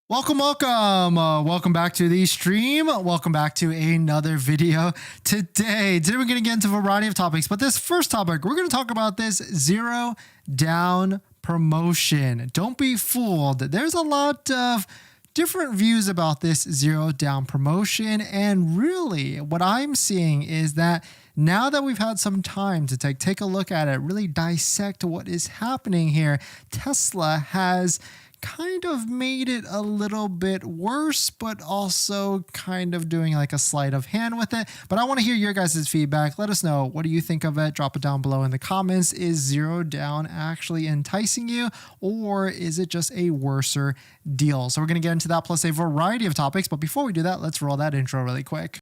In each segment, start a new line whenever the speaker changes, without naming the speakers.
Welcome back to the stream. Welcome back to another video. Today we're going to get into a variety of topics, but this first topic, we're going to talk about this zero down promotion. Don't be fooled. There's a lot of different views about this zero down promotion, and really what I'm seeing is that now that we've had some time to take a look at it, really dissect what is happening here, Tesla has kind of made it a little bit worse, but also kind of doing like a sleight of hand with it. But I want to hear your guys' feedback. Let us know, what do you think of it? Drop it down below in the comments. Is zero down actually enticing you, or is it just a worser deal? So we're going to get into that plus a variety of topics. But before we do that, let's roll that intro really quick.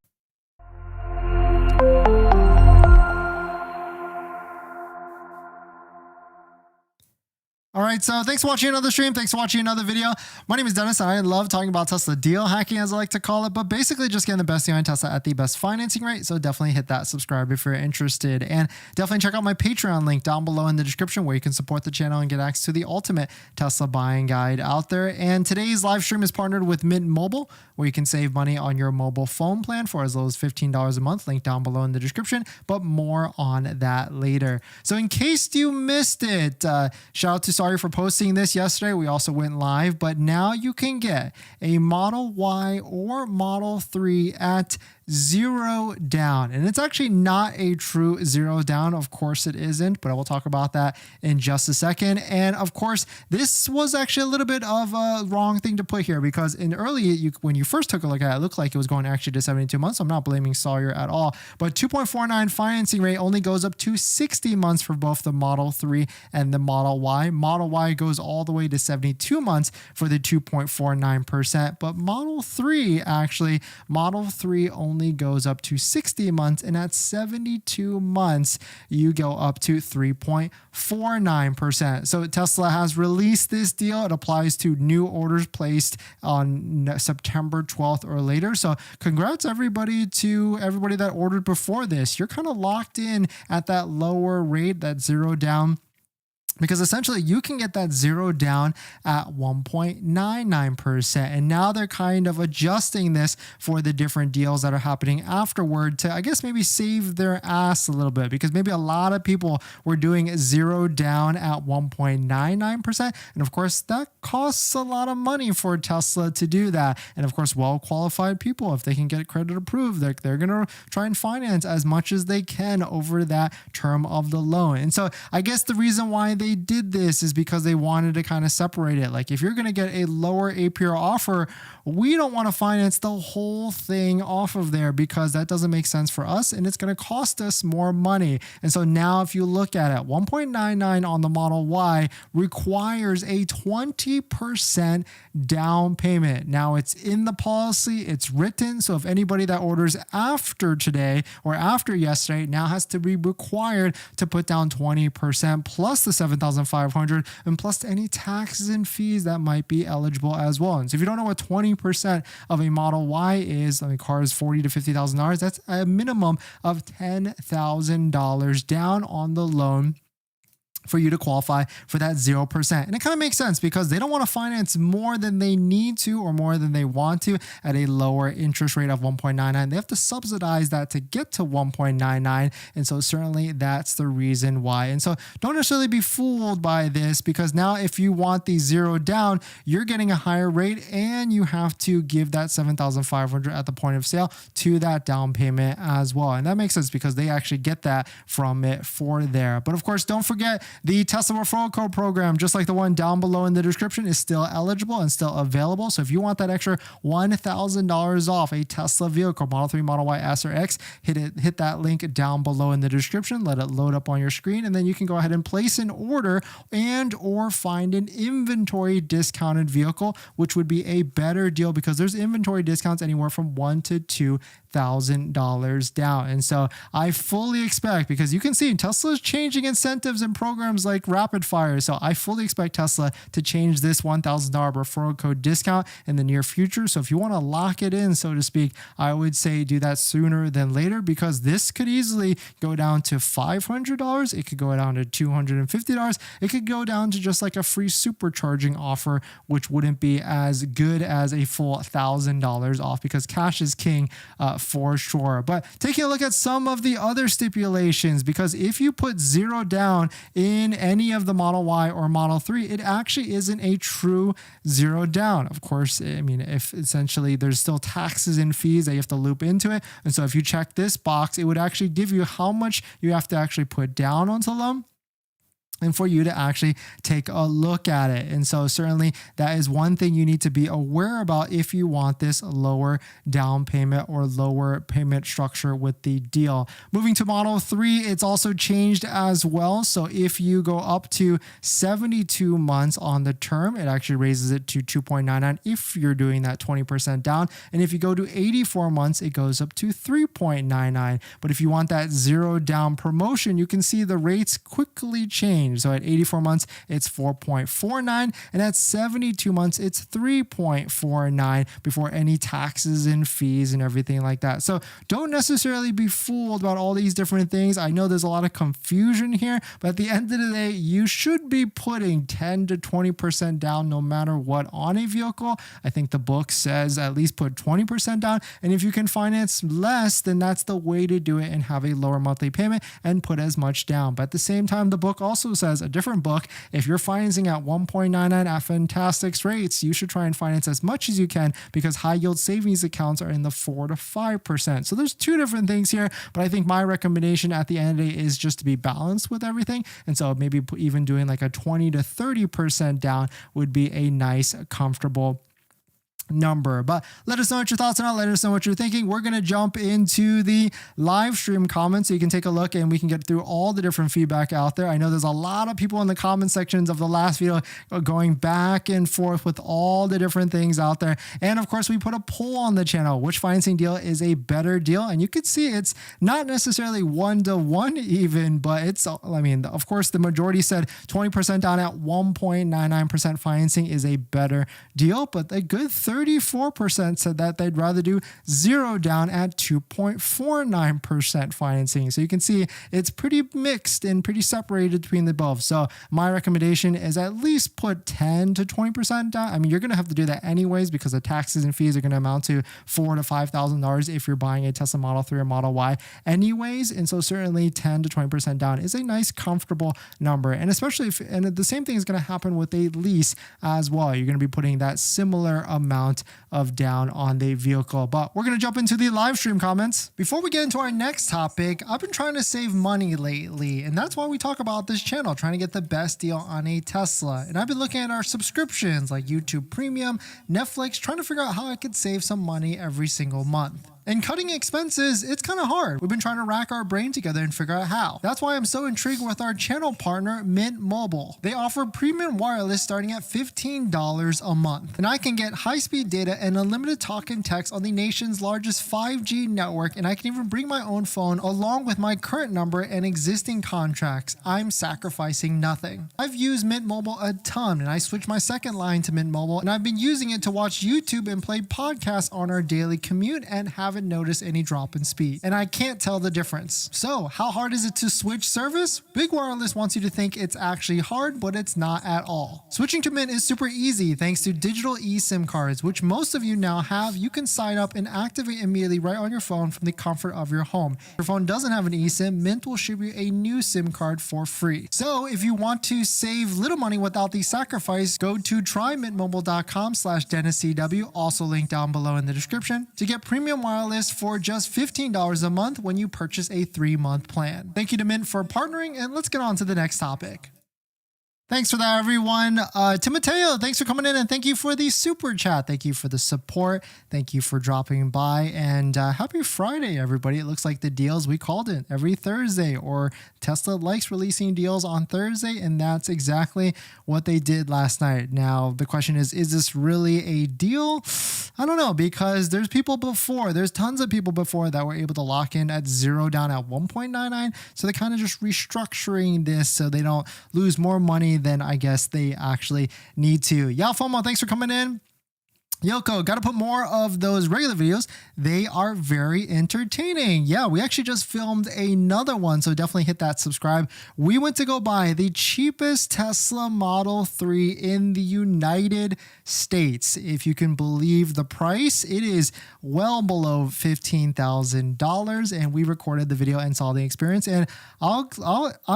All right, so thanks for watching another stream. Thanks for watching another video. My name is Dennis, and I love talking about Tesla deal hacking, as I like to call it, but basically just getting the best deal on Tesla at the best financing rate. So definitely hit that subscribe if you're interested, and definitely check out my Patreon link down below in the description where you can support the channel and get access to the ultimate Tesla buying guide out there. And today's live stream is partnered with Mint Mobile, where you can save money on your mobile phone plan for as low as $15 a month. Link down below in the description, but more on that later. So in case you missed it, shout out to Sorry for posting this yesterday. We also went live, but now you can get a Model Y or Model 3 at zero down. And it's actually not a true zero down. Of course it isn't, but I will talk about that in just a second. And of course, this was actually a little bit of a wrong thing to put here, because in when you first took a look at it, it looked like it was going actually to 72 months. I'm not blaming Sawyer at all, but 2.49 financing rate only goes up to 60 months for both the Model 3 and the Model Y. Model Y goes all the way to 72 months for the 2.49%, but Model 3 only goes up to 60 months, and at 72 months you go up to 3.49%. So Tesla has released this deal. It applies to new orders placed on September 12th or later. So congrats everybody that ordered before this. You're kind of locked in at that lower rate, that zero down, because essentially you can get that zero down at 1.99%. And now they're kind of adjusting this for the different deals that are happening afterward to, I guess, maybe save their ass a little bit, because maybe a lot of people were doing zero down at 1.99%. And of course, that costs a lot of money for Tesla to do that. And of course, well-qualified people, if they can get credit approved, they're going to try and finance as much as they can over that term of the loan. And so I guess the reason why they did this is because they wanted to kind of separate it. Like, if you're going to get a lower APR offer, we don't want to finance the whole thing off of there, because that doesn't make sense for us and it's going to cost us more money. And so now if you look at it, 1.99 on the Model Y requires a 20% down payment. Now it's in the policy, it's written. So if anybody that orders after today or after yesterday now has to be required to put down 20% plus the $7,500 and plus any taxes and fees that might be eligible as well. And so if you don't know what 20% of a Model Y is, I mean, car is $40,000 to $50,000. That's a minimum of $10,000 down on the loan for you to qualify for that 0%. And it kind of makes sense, because they don't want to finance more than they need to or more than they want to at a lower interest rate of 1.99. They have to subsidize that to get to 1.99. And so certainly that's the reason why. And so don't necessarily be fooled by this, because now if you want the zero down, you're getting a higher rate and you have to give that $7,500 at the point of sale to that down payment as well. And that makes sense, because they actually get that from it for there. But of course, don't forget, the Tesla referral code program, just like the one down below in the description, is still eligible and still available. So if you want that extra $1,000 off a Tesla vehicle, Model 3, Model Y, S, or X, hit that link down below in the description. Let it load up on your screen, and then you can go ahead and place an order or find an inventory discounted vehicle, which would be a better deal, because there's inventory discounts anywhere from $1,000 to $2,000 down. And so I fully expect, because you can see Tesla's changing incentives and programs programs like Rapid Fire. So I fully expect Tesla to change this $1,000 referral code discount in the near future. So if you want to lock it in, so to speak, I would say do that sooner than later, because this could easily go down to $500. It could go down to $250. It could go down to just like a free supercharging offer, which wouldn't be as good as a full $1,000 off, because cash is king for sure. But taking a look at some of the other stipulations, because if you put zero down in any of the Model Y or Model 3, it actually isn't a true zero down. Of course, I mean, if essentially there's still taxes and fees that you have to loop into it. And so if you check this box, it would actually give you how much you have to actually put down onto them, and for you to actually take a look at it. And so certainly that is one thing you need to be aware about if you want this lower down payment or lower payment structure with the deal. Moving to Model 3, it's also changed as well. So if you go up to 72 months on the term, it actually raises it to 2.99 if you're doing that 20% down. And if you go to 84 months, it goes up to 3.99. But if you want that zero down promotion, you can see the rates quickly change. So at 84 months, it's 4.49, and at 72 months, it's 3.49 before any taxes and fees and everything like that. So don't necessarily be fooled about all these different things. I know there's a lot of confusion here, but at the end of the day, you should be putting 10 to 20% down no matter what on a vehicle. I think the book says at least put 20% down, and if you can finance less, then that's the way to do it and have a lower monthly payment and put as much down. But at the same time, the book also says, a different book, if you're financing at 1.99 at fantastic rates, you should try and finance as much as you can, because high yield savings accounts are in the 4 to 5%. So there's two different things here, but I think my recommendation at the end of the day is just to be balanced with everything. And so maybe even doing like a 20 to 30% down would be a nice, comfortable number. But let us know what your thoughts are. Let us know what you're thinking. We're going to jump into the live stream comments so you can take a look and we can get through all the different feedback out there. I know there's a lot of people in the comment sections of the last video going back and forth with all the different things out there. And of course, we put a poll on the channel, which financing deal is a better deal? And you could see it's not necessarily 1-to-1 even, but it's, I mean, of course, the majority said 20% down at 1.99% financing is a better deal, but a good 34% said that they'd rather do zero down at 2.49% financing. So you can see it's pretty mixed and pretty separated between the both. So my recommendation is at least put 10 to 20% down. I mean, you're going to have to do that anyways, because the taxes and fees are going to amount to $4,000 to $5,000 if you're buying a Tesla Model 3 or Model Y anyways. And so certainly 10 to 20% down is a nice, comfortable number. And especially if, and the same thing is going to happen with a lease as well. You're going to be putting that similar amount of down on the vehicle. But we're going to jump into the live stream comments. Before we get into our next topic, I've been trying to save money lately, and that's why we talk about this channel, trying to get the best deal on a Tesla. And I've been looking at our subscriptions like YouTube Premium, Netflix, trying to figure out how I could save some money every single month. And cutting expenses, it's kind of hard. We've been trying to rack our brain together and figure out how. That's why I'm so intrigued with our channel partner, Mint Mobile. They offer premium wireless starting at $15 a month. And I can get high-speed data and unlimited talk and text on the nation's largest 5G network, and I can even bring my own phone along with my current number and existing contracts. I'm sacrificing nothing. I've used Mint Mobile a ton, and I switched my second line to Mint Mobile, and I've been using it to watch YouTube and play podcasts on our daily commute and haven't noticed any drop in speed. And I can't tell the difference. So how hard is it to switch service? Big Wireless wants you to think it's actually hard, but it's not at all. Switching to Mint is super easy thanks to digital eSIM cards, which most of you now have. You can sign up and activate immediately right on your phone from the comfort of your home. If your phone doesn't have an eSIM, Mint will ship you a new SIM card for free. So if you want to save little money without the sacrifice, go to trymintmobile.com/DennisCW, also linked down below in the description, to get premium wireless for just $15 a month when you purchase a 3-month plan. Thank you to Mint for partnering, and let's get on to the next topic. Thanks for that, everyone. Timoteo, thanks for coming in, and thank you for the super chat. Thank you for the support. Thank you for dropping by, and happy Friday, everybody. It looks like the deals, we called it every Thursday, or Tesla likes releasing deals on Thursday, and that's exactly what they did last night. Now, the question is this really a deal? I don't know, because there's tons of people before that were able to lock in at zero down at 1.99. So they're kind of just restructuring this so they don't lose more money than I guess they actually need to. Fomo, thanks for coming in. Yoko, got to put more of those regular videos. They are very entertaining. Yeah, we actually just filmed another one, so definitely hit that subscribe. We went to go buy the cheapest Tesla Model 3 in the United States. If you can believe the price, it is well below $15,000, and we recorded the video and saw the experience, and I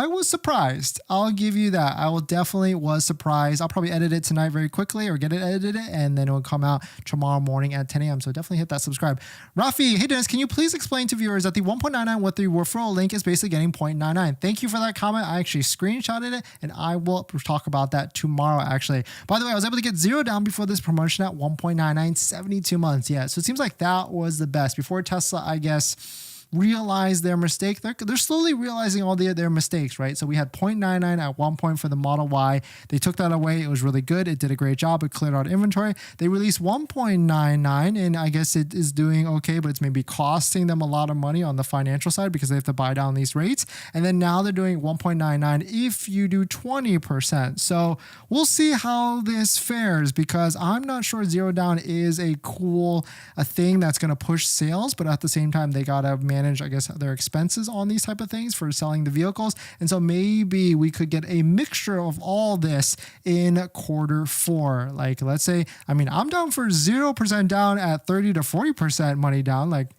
was surprised. I'll give you that. Definitely was surprised. I'll probably edit it tonight very quickly, or get it edited, and then it will come out tomorrow morning at 10 a.m. So definitely hit that subscribe. Rafi, hey Dennis, can you please explain to viewers that the 1.99 with the referral link is basically getting 0.99? Thank you for that comment. I actually screenshotted it, and I will talk about that tomorrow, actually. By the way, I was able to get zero down before this promotion at 1.99, 72 months. Yeah, so it seems like that was the best. Before Tesla, I guess, realize their mistake. They're slowly realizing all their mistakes, right? So we had 0.99 at one point for the Model Y. They took that away. It was really good. It did a great job. It cleared out inventory. They released 1.99, and I guess it is doing okay, but it's maybe costing them a lot of money on the financial side because they have to buy down these rates. And then now they're doing 1.99 if you do 20%. So we'll see how this fares, because I'm not sure zero down is a thing that's going to push sales, but at the same time, they got to manage, I guess, their expenses on these type of things for selling the vehicles. And so maybe we could get a mixture of all this in Q4. Like, let's say, I'm down for 0% down at 30 to 40% money down. Like,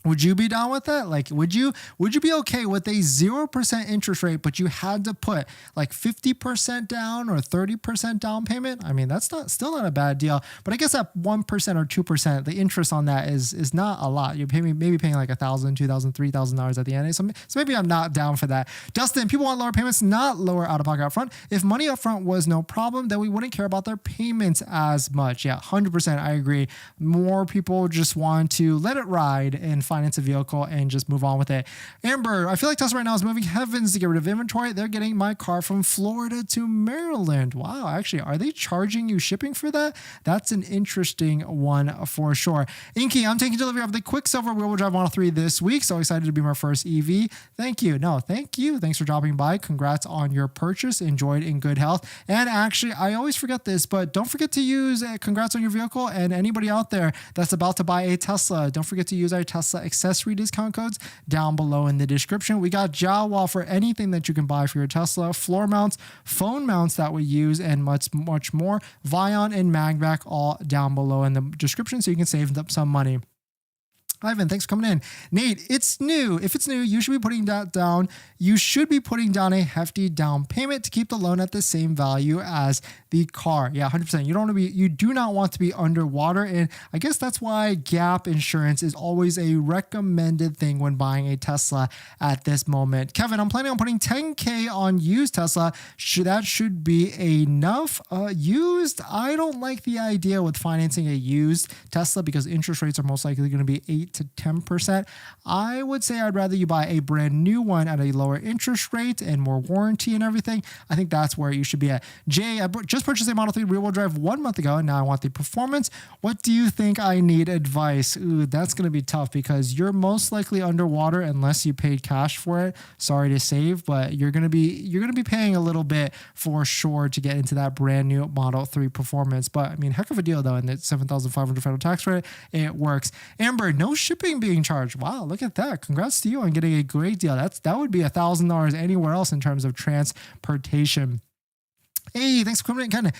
would you be down with that? Like, would you be okay with a 0% interest rate, but you had to put like 50% down or 30% down payment? That's still not a bad deal. But I guess at 1% or 2%, the interest on that is not a lot. You're maybe paying like $1,000, $2,000, $3,000 at the end. So maybe I'm not down for that. Dustin, people want lower payments, not lower out of pocket upfront. If money upfront was no problem, then we wouldn't care about their payments as much. Yeah, 100%. I agree. More people just want to let it ride and finance a vehicle and just move on with it. Amber, I feel like Tesla right now is moving heavens to get rid of inventory. They're getting my car from Florida to Maryland. Wow, actually, are they charging you shipping for that? That's an interesting one for sure. Inky, I'm taking delivery of the Quicksilver wheel-wheel drive Model 3 this week. So excited to be my first EV. Thank you. No, thank you. Thanks for dropping by. Congrats on your purchase. Enjoyed in good health. And actually, I always forget this, but don't forget to use congrats on your vehicle. And anybody out there that's about to buy a Tesla, don't forget to use our Tesla accessory discount codes down below in the description. We got Jawa for anything that you can buy for your Tesla, floor mounts, phone mounts that we use, and much more. Vion and MAGBAK all down below in the description so you can save up some money. Ivan, thanks for coming in. Nate, it's new. If it's new, you should be putting that down. You should be putting down a hefty down payment to keep the loan at the same value as the car. Yeah, 100%. You do not want to be underwater. And I guess that's why gap insurance is always a recommended thing when buying a Tesla at this moment. Kevin, I'm planning on putting $10K on used Tesla. That should be enough. Used, I don't like the idea with financing a used Tesla because interest rates are most likely going to be 8 to 10%. I would say I'd rather you buy a brand new one at a lower interest rate and more warranty and everything. I think that's where you should be at. Jay, I just purchased a Model 3 rear-wheel drive 1 month ago, and now I want the performance. What do you think I need advice? Ooh, that's going to be tough because you're most likely underwater unless you paid cash for it. Sorry to save, but you're going to be paying a little bit for sure to get into that brand new Model 3 performance. But heck of a deal though, and the $7,500 federal tax credit, it works. Amber, no shipping being charged. Wow, look at that. Congrats to you on getting a great deal. That would be $1,000 anywhere else in terms of transportation. Hey, thanks for coming in.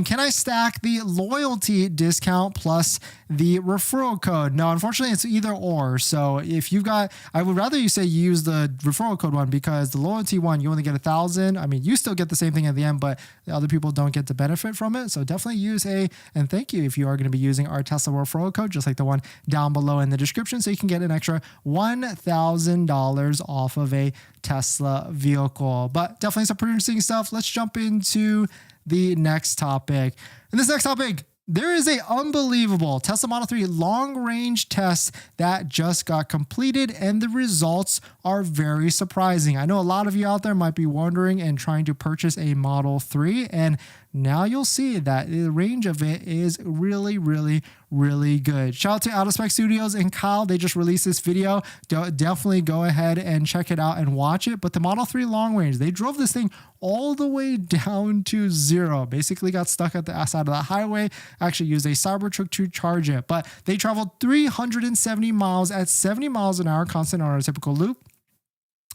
Can I stack the loyalty discount plus the referral code? No, unfortunately, it's either or. So if you've got, I would rather you say you use the referral code one, because the loyalty one, you only get 1,000. I mean, you still get the same thing at the end, but the other people don't get to benefit from it. So definitely use and thank you if you are going to be using our Tesla referral code, just like the one down below in the description. So you can get an extra $1,000 off of a Tesla vehicle. But definitely some pretty interesting stuff. Let's jump into the next topic. In this next topic, there is a unbelievable Tesla Model 3 long-range test that just got completed, and the results are very surprising. I know a lot of you out there might be wondering and trying to purchase a Model 3, and now you'll see that the range of it is really, really, really good. Shout out to Out of Spec Studios and Kyle. They just released this video. Definitely go ahead and check it out and watch it. But the Model 3 long range, they drove this thing all the way down to 0. Basically got stuck at the side of the highway. Actually used a Cybertruck to charge it. But they traveled 370 miles at 70 miles an hour constant on a typical loop.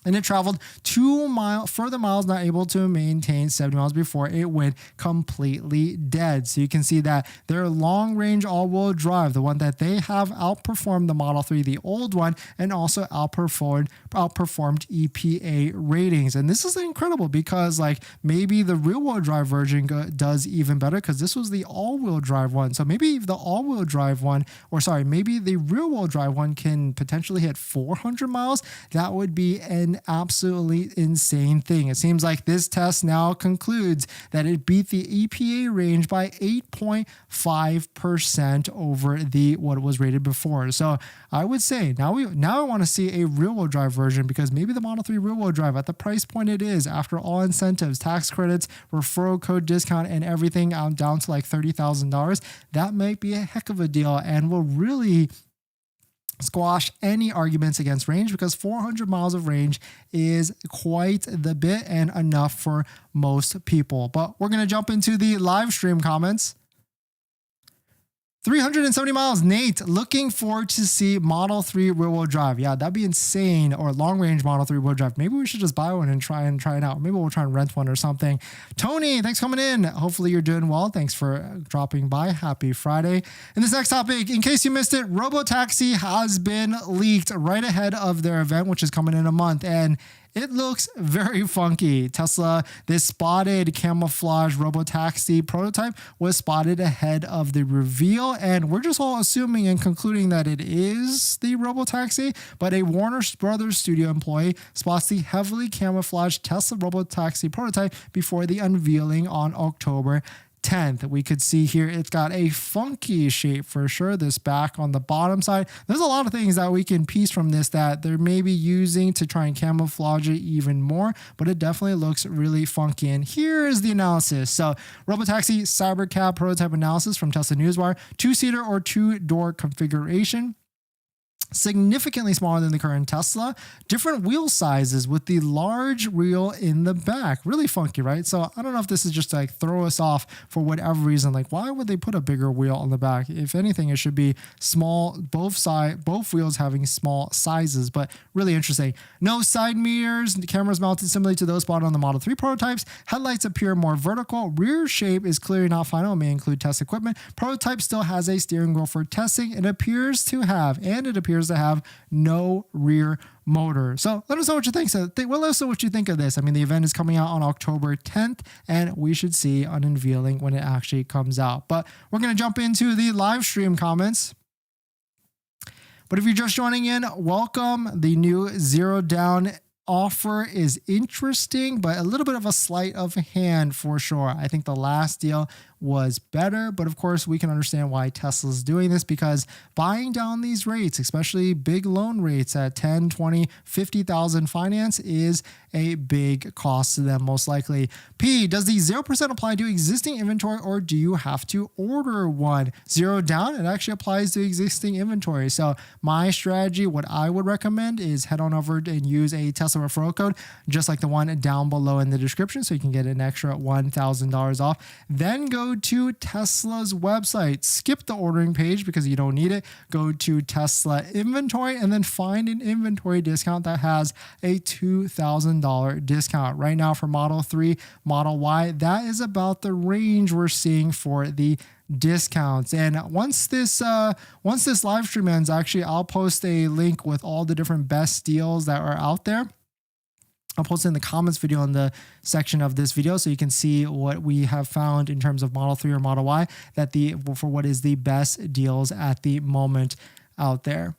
And it traveled 2 further miles, not able to maintain 70 miles before it went completely dead. So you can see that their long-range all-wheel drive, the one that they have, outperformed the Model 3, the old one, and also outperformed EPA ratings. And this is incredible because like maybe the rear-wheel drive version does even better, because this was the all-wheel drive one. So maybe the all-wheel drive one, maybe the rear-wheel drive one can potentially hit 400 miles. That would be an absolutely insane thing. It seems like this test now concludes that it beat the EPA range by 8.5% over what it was rated before. So I would say now I want to see a rear-wheel drive version, because maybe the Model 3 rear-wheel drive at the price point it is, after all incentives, tax credits, referral code discount, and everything down to like $30,000, that might be a heck of a deal and will really squash any arguments against range, because 400 miles of range is quite the bit and enough for most people. But we're going to jump into the live stream comments. 370 miles. Nate, looking forward to see Model 3 rear-wheel drive. Yeah, that'd be insane. Or long-range Model 3 rear-wheel drive. Maybe we should just buy one and try it out. Maybe we'll try and rent one or something. Tony, thanks for coming in. Hopefully you're doing well. Thanks for dropping by. Happy Friday. And this next topic, in case you missed it, Robotaxi has been leaked right ahead of their event, which is coming in a month. And it looks very funky. Tesla, this spotted camouflage Robotaxi prototype was spotted ahead of the reveal, and we're just all assuming and concluding that it is the Robotaxi, but a Warner Brothers studio employee spots the heavily camouflaged Tesla Robotaxi prototype before the unveiling on October 10th. We could see here it's got a funky shape for sure. This back on the bottom side. There's a lot of things that we can piece from this that they're maybe using to try and camouflage it even more, but it definitely looks really funky. And here is the analysis. So Robotaxi Cybercab prototype analysis from Tesla Newswire, 2-seater or 2-door configuration. Significantly smaller than the current Tesla, different wheel sizes with the large wheel in the back. Really funky, right? So I don't know if this is just to like throw us off for whatever reason. Like, why would they put a bigger wheel on the back? If anything, it should be small, both wheels having small sizes, but really interesting. No side mirrors, the cameras mounted similarly to those spotted on the Model 3 prototypes. Headlights appear more vertical. Rear shape is clearly not final. It may include test equipment. Prototype still has a steering wheel for testing. It appears to have no rear motor. So let us know what you think. Let us know what you think of this. I mean, the event is coming out on October 10th, and we should see an unveiling when it actually comes out. But we're going to jump into the live stream comments. But if you're just joining in, welcome. The new Zero Down offer is interesting, but a little bit of a sleight of hand for sure. I think the last deal was better, but of course we can understand why Tesla's doing this, because buying down these rates, especially big loan rates at 10, 20, 50,000 finance, is a big cost to them most likely. P, does the 0% apply to existing inventory, or do you have to order one? Zero down, it actually applies to existing inventory. So my strategy, what I would recommend is head on over and use a Tesla referral code, just like the one down below in the description, so you can get an extra $1,000 off. Then go go to Tesla's website, skip the ordering page because you don't need it. Go to Tesla inventory and then find an inventory discount that has a $2,000 discount. Right now for Model 3, Model Y, that is about the range we're seeing for the discounts. And once this live stream ends, actually I'll post a link with all the different best deals that are out there. I'll post it in the comments video in the section of this video so you can see what we have found in terms of Model 3 or Model Y for what is the best deals at the moment out there.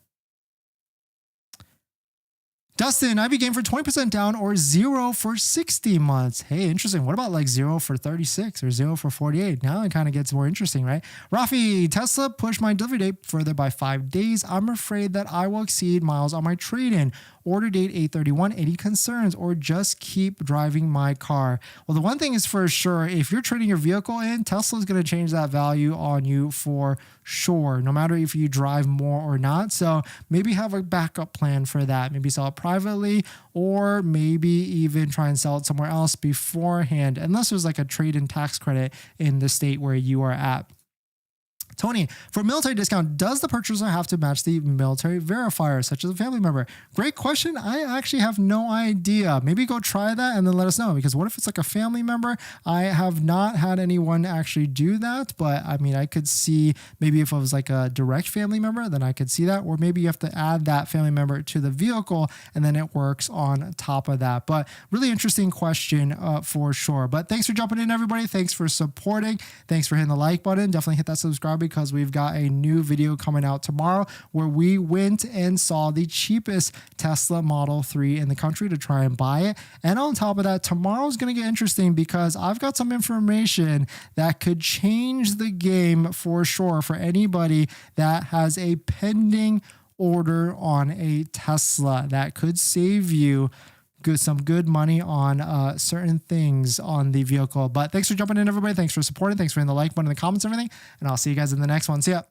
Dustin, IB game for 20% down or 0 for 60 months. Hey, interesting. What about like 0 for 36 or 0 for 48? Now it kind of gets more interesting, right? Rafi, Tesla pushed my delivery date further by 5 days. I'm afraid that I will exceed miles on my trade-in. Order date 8/31. Any concerns or just keep driving my car? Well, the one thing is for sure, if you're trading your vehicle in, Tesla is going to change that value on you for sure, no matter if you drive more or not. So maybe have a backup plan for that. Maybe sell it privately or maybe even try and sell it somewhere else beforehand, unless there's like a trade-in tax credit in the state where you are at. Tony, for military discount, does the purchaser have to match the military verifier, such as a family member? Great question. I actually have no idea. Maybe go try that and then let us know, because what if it's like a family member? I have not had anyone actually do that, but I mean, I could see maybe if it was like a direct family member, then I could see that, or maybe you have to add that family member to the vehicle and then it works on top of that. But really interesting question for sure. But thanks for jumping in, everybody. Thanks for supporting. Thanks for hitting the like button. Definitely hit that subscribe, because we've got a new video coming out tomorrow where we went and saw the cheapest Tesla Model 3 in the country to try and buy it. And on top of that, tomorrow's going to get interesting because I've got some information that could change the game for sure for anybody that has a pending order on a Tesla. That could save you some good money on certain things on the vehicle. But thanks for jumping in, everybody. Thanks for supporting. Thanks for hitting the like button in the comments and everything. And I'll see you guys in the next one. See ya.